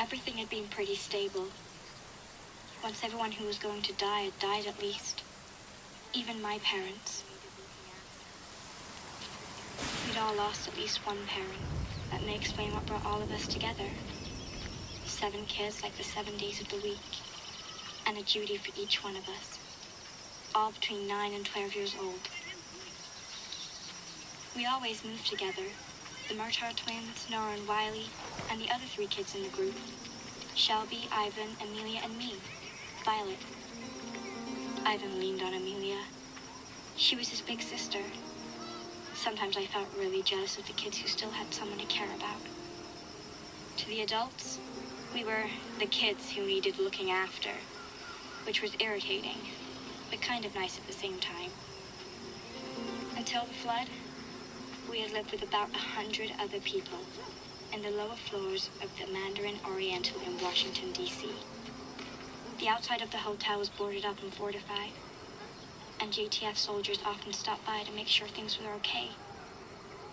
Everything had been pretty stable. Once everyone who was going to die had died at least. Even my parents. We'd all lost at least one parent. That may explain what brought all of us together. 7 kids like the 7 days of the week. And a duty for each one of us. All between 9 and 12 years old. We always moved together. The Murtaugh twins, Nora and Wiley, and the other 3 kids in the group. Shelby, Ivan, Amelia, and me, Violet. Ivan leaned on Amelia. She was his big sister. Sometimes I felt really jealous of the kids who still had someone to care about. To the adults, we were the kids who needed looking after, which was irritating, but kind of nice at the same time. Until the flood, we had lived with about 100 other people in the lower floors of the Mandarin Oriental in Washington, D.C. The outside of the hotel was boarded up and fortified, and JTF soldiers often stopped by to make sure things were okay.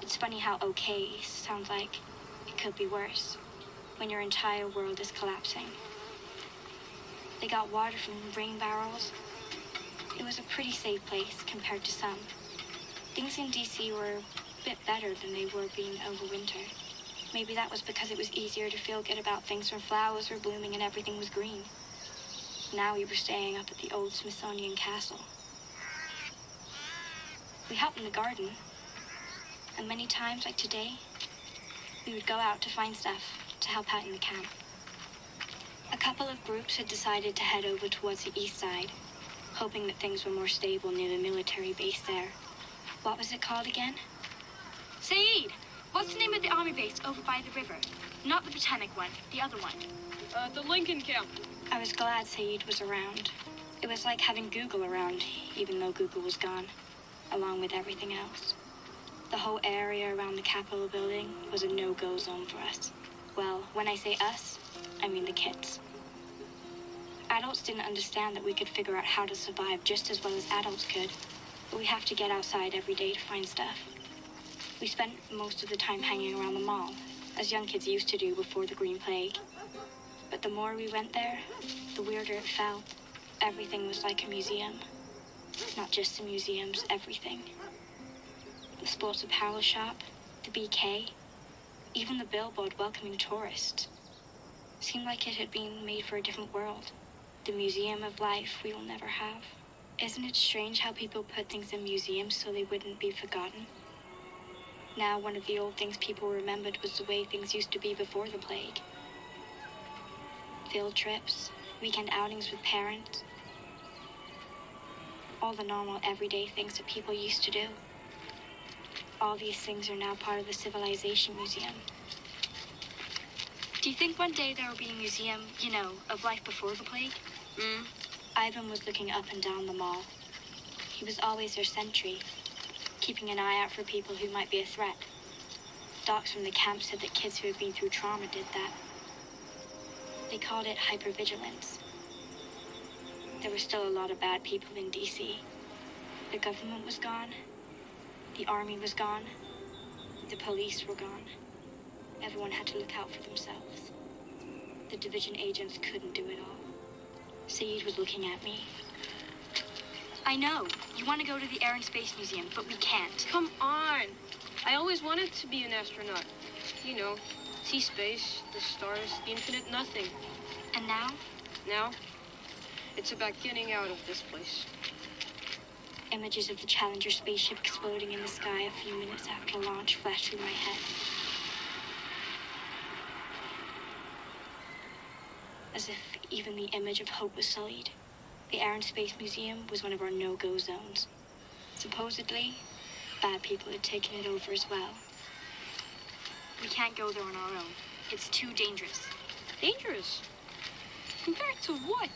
It's funny how okay sounds like it could be worse when your entire world is collapsing. They got water from rain barrels. It was a pretty safe place compared to some. Things in D.C. were a bit better than they were being over winter. Maybe that was because it was easier to feel good about things when flowers were blooming and everything was green. Now we were staying up at the old Smithsonian Castle. We helped in the garden, and many times, like today, we would go out to find stuff to help out in the camp. A couple of groups had decided to head over towards the east side, hoping that things were more stable near the military base there. What was it called again? Saeed! What's the name of the army base over by the river? Not the Potomac one, the other one. The Lincoln camp. I was glad Saeed was around. It was like having Google around, even though Google was gone, along with everything else. The whole area around the Capitol building was a no-go zone for us. Well, when I say us, I mean the kids. Adults didn't understand that we could figure out how to survive just as well as adults could, but we have to get outside every day to find stuff. We spent most of the time hanging around the mall, as young kids used to do before the Green Plague. But the more we went there, the weirder it felt. Everything was like a museum. Not just the museums, everything. The sports apparel shop, the BK, even the billboard welcoming tourists. Seemed like it had been made for a different world. The museum of life we will never have. Isn't it strange how people put things in museums so they wouldn't be forgotten? Now one of the old things people remembered was the way things used to be before the plague. Field trips, weekend outings with parents. All the normal everyday things that people used to do. All these things are now part of the Civilization Museum. Do you think one day there will be a museum, of life before the plague? Ivan was looking up and down the mall. He was always their sentry, keeping an eye out for people who might be a threat. Docs from the camp said that kids who had been through trauma did that. They called it hypervigilance. There were still a lot of bad people in D.C. The government was gone. The army was gone. The police were gone. Everyone had to look out for themselves. The division agents couldn't do it all. Saeed was looking at me. I know. You want to go to the Air and Space Museum, but we can't. Come on. I always wanted to be an astronaut. See space, the stars, the infinite nothing. And now? Now, it's about getting out of this place. Images of the Challenger spaceship exploding in the sky a few minutes after launch flashed through my head. As if even the image of hope was sullied. The Air and Space Museum was one of our no-go zones. Supposedly, bad people had taken it over as well. We can't go there on our own. It's too dangerous. Dangerous? Compared to what?